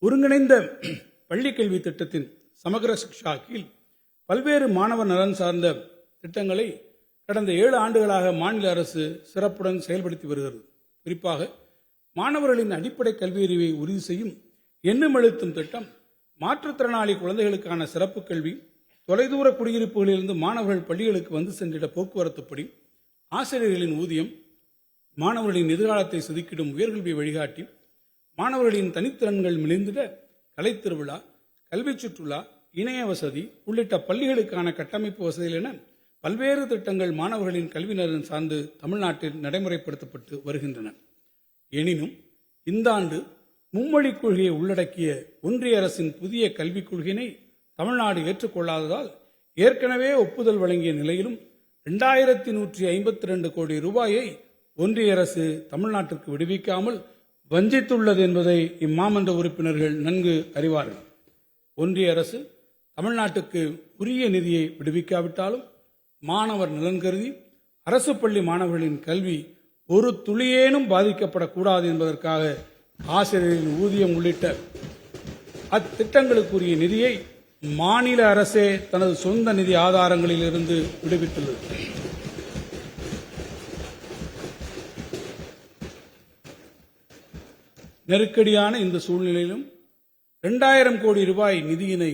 ஒருங்கிணைந்த பள்ளி கல்வி திட்டத்தின் சமகர சிக்ஷா கீழ் பல்வேறு மாணவர் நலன் சார்ந்த திட்டங்களை கடந்த 7 ஆண்டுகளாக மாநில அரசு சிறப்புடன் செயல்படுத்தி வருகிறது. குறிப்பாக மாணவர்களின் அடிப்படை கல்வியறிவை உறுதி செய்யும் எண்ணும் எழுத்தும் திட்டம், மாற்றுத்திறனாளி குழந்தைகளுக்கான சிறப்பு கல்வி, தொலைதூர குடியிருப்புகளிலிருந்து மாணவர்கள் பள்ளிகளுக்கு வந்து சென்றிட போக்குவரத்துப்படி, ஆசிரியர்களின் ஊதியம், மாணவர்களின் எதிர்காலத்தை செதுக்கிடும் உயர்கல்வி வழிகாட்டி, மாணவர்களின் தனித்திறன்கள் மிளிர்ந்திட கலைத்திருவிழா, கல்வி சுற்றுலா, இணைய வசதி உள்ளிட்ட பள்ளிகளுக்கான கட்டமைப்பு வசதிகள் என பல்வேறு திட்டங்கள் மாணவர்களின் கல்வி நலன் சார்ந்து தமிழ்நாட்டில் நடைமுறைப்படுத்தப்பட்டு வருகின்றன. எனினும் இந்த ஆண்டு மும்மொழிக் கொள்கையை உள்ளடக்கிய ஒன்றிய அரசின் புதிய கல்விக் கொள்கையினை தமிழ்நாடு ஏற்றுக்கொள்ளாததால் ஏற்கனவே ஒப்புதல் வழங்கிய நிலையிலும் 2152 கோடி ரூபாயை ஒன்றிய அரசு தமிழ்நாட்டிற்கு விடுவிக்காமல் வஞ்சித்துள்ளது என்பதை இம்மாமன்ற உறுப்பினர்கள் நன்கு அறிவார்கள். ஒன்றிய அரசு தமிழ்நாட்டுக்கு உரிய நிதியை விடுவிக்காவிட்டாலும் மாணவர் நலன் கருதி அரசு பள்ளி மாணவர்களின் கல்வி ஒரு துளியேனும் பாதிக்கப்படக்கூடாது என்பதற்காக ஆசிரியர்களின் ஊதியம் உள்ளிட்ட அத்திட்டங்களுக்குரிய நிதியை மாநில அரசே தனது சொந்த நிதி ஆதாரங்களில் இருந்து விடுவித்துள்ளது. நெருக்கடியான இந்த சூழ்நிலையிலும் 2000 கோடி ரூபாய் நிதியினை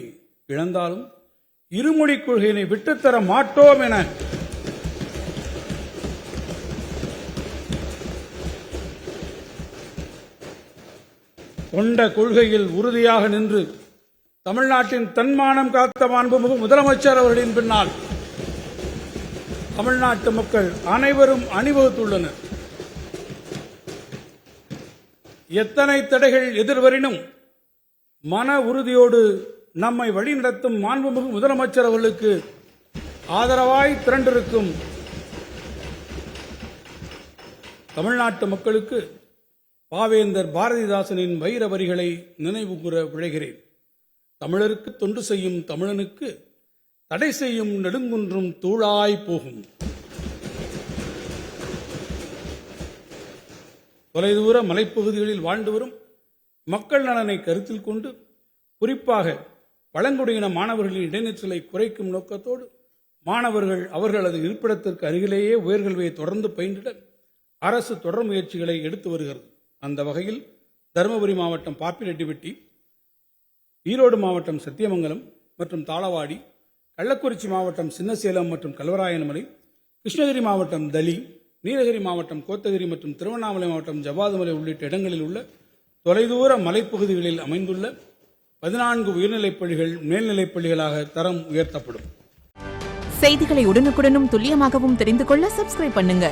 இழந்தாலும் இருமொழிக் கொள்கையினை விட்டுத்தர மாட்டோம் என கொண்ட கொள்கையில் உறுதியாக நின்று தமிழ்நாட்டின் தன்மானம் காத்த மாண்புமிகு முதலமைச்சர் அவர்களின் பின்னால் தமிழ்நாட்டு மக்கள் அனைவரும் அணிவகுத்துள்ளனர். எத்தனை தடைகள் எதிர்வரினும் மன உறுதியோடு நம்மை வழிநடத்தும் மாண்புமிகு முதலமைச்சர் அவர்களுக்கு ஆதரவாய் திரண்டிருக்கும் தமிழ்நாட்டு மக்களுக்கு பாவேந்தர் பாரதிதாசனின் வைர வரிகளை நினைவு கூற விழைகிறேன். தமிழருக்கு தொண்டு செய்யும் தமிழனுக்கு தடை செய்யும் நெடுங்குன்றும் தூளாய் போகும். தொலைதூர மலைப்பகுதிகளில் வாழ்ந்து வரும் மக்கள் நலனை கருத்தில் கொண்டு குறிப்பாக பழங்குடியின மாணவர்களின் இடைநிற்றலை குறைக்கும் நோக்கத்தோடு மாணவர்கள் அவர்களது இருப்பிடத்திற்கு அருகிலேயே உயர்கல்வியை தொடர்ந்து பயின்றிட அரசு தொடர் முயற்சிகளை எடுத்து வருகிறது. அந்த வகையில் தருமபுரி மாவட்டம் பாப்பிரெட்டிப்பட்டி, ஈரோடு மாவட்டம் சத்தியமங்கலம் மற்றும் தாளவாடி, கள்ளக்குறிச்சி மாவட்டம் சின்னசேலம் மற்றும் கல்வராயன்மலை, கிருஷ்ணகிரி மாவட்டம் தளி, நீலகிரி மாவட்டம் கோத்தகிரி மற்றும் திருவண்ணாமலை மாவட்டம் ஜவ்வாதுமலை உள்ளிட்ட இடங்களில் உள்ள தொலைதூர மலைப்பகுதிகளில் அமைந்துள்ள 14 உயர்நிலைப் பள்ளிகள் மேல்நிலைப் பள்ளிகளாக தரம் உயர்த்தப்படும். செய்திகளை உடனுக்குடனும் துல்லியமாகவும் தெரிந்து கொள்ள சப்ஸ்கிரைப் பண்ணுங்க.